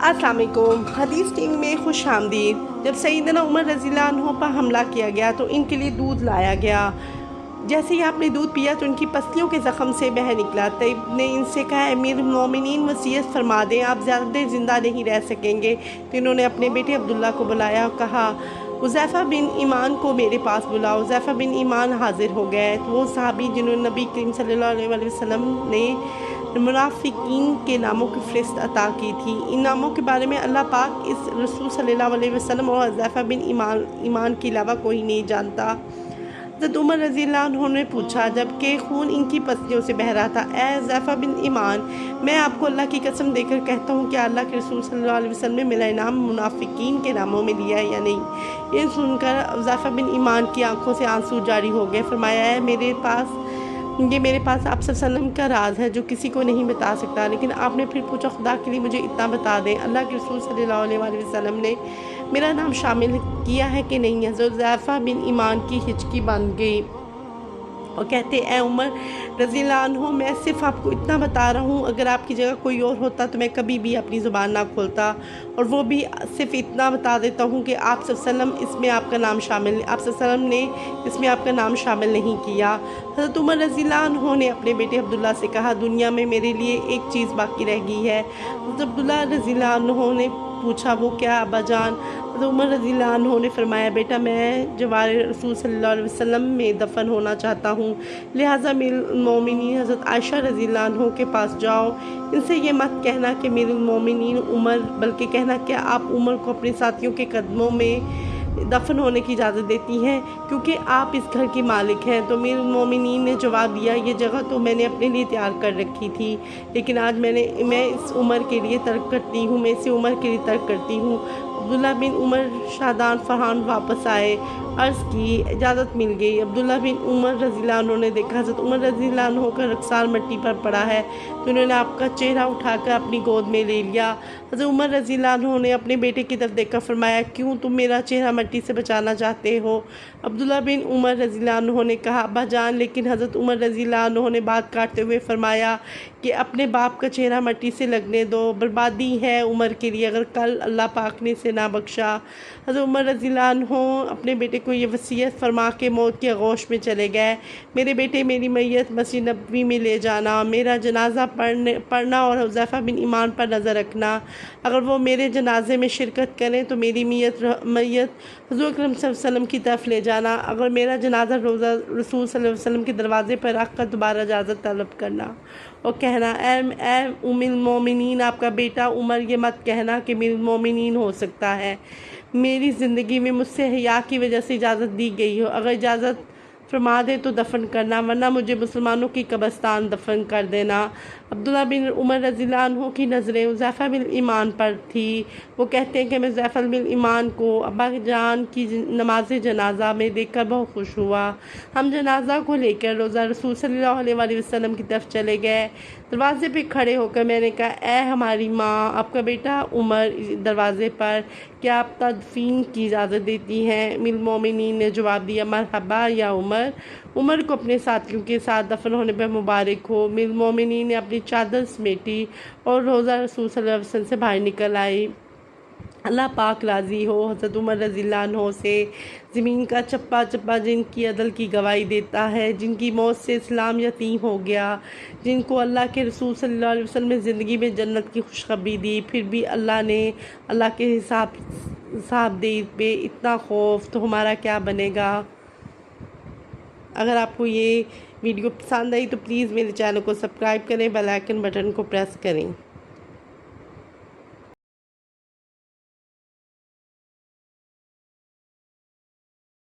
अस्सलाम वालेकुम। हदीस टीवी में खुश आमदीद। जब सैयदना उमर रज़ियल्लाहु अन्हु पर हमला किया गया तो इनके लिए दूध लाया गया। जैसे ही आपने दूध पिया तो उनकी पसलियों के ज़ख़म से बह निकला। तैब ने इनसे कहा, अमीर मोमिनीन वसीयत फरमा दें, आप ज़्यादा देर ज़िंदा नहीं रह सकेंगे। तो इन्होंने अपने बेटे अब्दुल्ला को बुलाया और कहा, हुज़ैफ़ा बिन ईमान को मेरे पास बुलाओ। हुज़ैफ़ा बिन ईमान हाजिर हो गए। तो वो सहाबी जिन्होंने नबी करीम सल्लल्लाहु अलैहि वसल्लम ने मुनाफिकीन के नामों की फ़हरिस्त अता की थी। इन नामों के बारे में अल्लाह पाक इस रसूल सल्लल्लाहु अलैहि वसल्लम और हुज़ैफ़ा बिन ईमान के अलावा कोई नहीं जानता। हज़रत उमर रज़ियल्लाहु अन्हु ने पूछा, जबकि खून इनकी पसलियों से बह रहा था, ए हुज़ैफ़ा बिन ईमान, मैं आपको अल्लाह की कसम देकर कहता हूँ कि अल्लाह के रसूल सल्लल्लाहु अलैहि वसल्लम ने मेरा इनाम मुनाफिकीन के नामों में लिया है या नहीं। ये सुनकर हुज़ैफ़ा बिन ईमान की आंखों से आंसू जारी हो गए। फरमाया, है मेरे पास आप वसल्लम का राज है जो किसी को नहीं बता सकता। लेकिन आपने फिर पूछा, खुदा के लिए मुझे इतना बता दें, अल्लाह के रसूल सल्लल्लाहु अलैहि वसल्लम ने मेरा नाम शामिल किया है कि नहीं है। हुज़ैफ़ा बिन ईमान की हिचकी बन गई और कहते, ए उमर रज़ियल्लाहु अन्हु, मैं सिर्फ आपको इतना बता रहा हूँ, अगर आपकी जगह कोई और होता तो मैं कभी भी अपनी ज़ुबान ना खोलता, और वो भी सिर्फ इतना बता देता हूँ कि आप सल्लम इसमें आपका नाम शामिल आप सल्लम ने इसमें आपका नाम शामिल नहीं किया। हज़रत उमर रज़ियल्लाहु अन्हु ने अपने बेटे अब्दुल्ला से कहा, दुनिया में मेरे लिए एक चीज़ बाकी रह गई है। हज़रत अब्दुल्ला रज़ियल्लाहु अन्हु ने पूछा, वो क्या अब्बा जान? हज़रत उमर रज़ियल्लाहु अन्हु ने फरमाया, बेटा मैं जवारे रसूल सल्लल्लाहु अलैहि वसल्लम में दफन होना चाहता हूँ, लिहाजा अमीरुल मोमिनीन हज़रत आयशा रज़ियल्लाहु अन्हु के पास जाओ। इनसे ये मत कहना कि अमीरुल मोमिनीन उमर, बल्कि कहना कि आप उमर को अपने साथियों के कदमों में दफन होने की इजाज़त देती हैं, क्योंकि आप इस घर की मालिक हैं। तो अमीरुल मोमिनीन ने जवाब दिया, ये जगह तो मैंने अपने लिए तैयार कर रखी थी, लेकिन आज मैं इस उमर के लिए तर्क करती हूँ मैं इसे उमर के लिए तर्क करती हूँ। अब्दुल्ला बिन उमर शादान फरहान वापस आए। अर्ज़ की, इजाज़त मिल गई। अब्दुल्ला बिन उमर रज़ियल्लाहु अन्हु ने देखा हज़रत उमर रज़ियल्लाहु अन्हु का रख़सार मिट्टी पर पड़ा है, तो उन्होंने आपका चेहरा उठाकर अपनी गोद में ले लिया। हज़रत उमर रज़ियल्लाहु अन्हु ने अपने बेटे की तरफ देखकर फरमाया, क्यों तुम मेरा चेहरा मिट्टी से बचाना चाहते हो? अब्दुल्ला बिन उमर रज़ियल्लाहु अन्हु ने कहा, अब्बा जान। लेकिन हज़रत उमर रज़ियल्लाहु अन्हु ने बात काटते हुए फरमाया कि अपने बाप का चेहरा मिट्टी से लगने दो, बर्बादी है उमर के लिए अगर कल अल्लाह पाक ने इसे ना बख्शा। हज़रत उमर रज़ियल्लाहु अन्हु अपने बेटे को ये वसीयत फरमा के मौत के आगोश में चले गए, मेरे बेटे मेरी मैयत मस्जिद नबवी में ले जाना, मेरा जनाजा पढ़ना और हुज़ैफ़ा बिन ईमान पर नज़र रखना। अगर वो मेरे जनाजे में शिरकत करें तो मेरी मैयत हुज़ूर अकरम सल्लल्लाहु अलैहि वसल्लम की तरफ ले जाना। अगर मेरा जनाजा रोज़ा रसूल सल्लल्लाहु अलैहि वसल्लम के दरवाज़े पर रख कर दोबारा इजाज़त तलब करना और कहना, ए उम्मुल मोमिनीन, आपका बेटा उमर ये मत कहना कि अमीरुल मोमिनीन हो सकता है। मेरी ज़िंदगी में मुझसे हया की वजह से इजाज़त दी गई हो, अगर इजाज़त फरमा दे तो दफन करना, वरना मुझे मुसलमानों की कब्रिस्तान दफन कर देना। अब्दुल्ला बिन उमर रज़ियल्लाहु अन्हु की नज़रें हुज़ैफ़ा बिन ईमान पर थी। वो कहते हैं कि मैं हुज़ैफ़ा बिन ईमान को अब्बा जान की नमाज जनाजा में देखकर बहुत खुश हुआ। हम जनाजा को लेकर रोज़ा रसूल सल्लल्लाहु अलैहि वसल्लम की तरफ चले गए। दरवाज़े पे खड़े होकर मैंने कहा, ए हमारी माँ, आपका बेटा उमर दरवाज़े पर, क्या आप तदफीन की इजाज़त देती हैं? अमीरुल मोमिनीन ने जवाब दिया, मरहबा या उमर को अपने साथियों के साथ दफन होने पर मुबारक हो। अमीरुल मोमिनीन ने अपनी चादर समेटी और रोज़ा रसूल सल्लल्लाहु अलैहि वसल्लम से बाहर निकल आई। अल्लाह पाक राज़ी हो हज़रत उमर रज़ियल्लाहु अन्हु से। ज़मीन का चप्पा चप्पा जिनकी अदल की गवाही देता है, जिनकी मौत से इस्लाम यतीम हो गया, जिनको अल्लाह के रसूल सल्लल्लाहु अलैहि वसल्लम ने ज़िंदगी में जन्नत की खुशखबरी दी, फिर भी अल्लाह के हिसाब दे पे इतना खौफ, तो हमारा क्या बनेगा? अगर आपको ये वीडियो पसंद आई तो प्लीज़ मेरे चैनल को सब्सक्राइब करें, बेल आइकन बटन को प्रेस करें।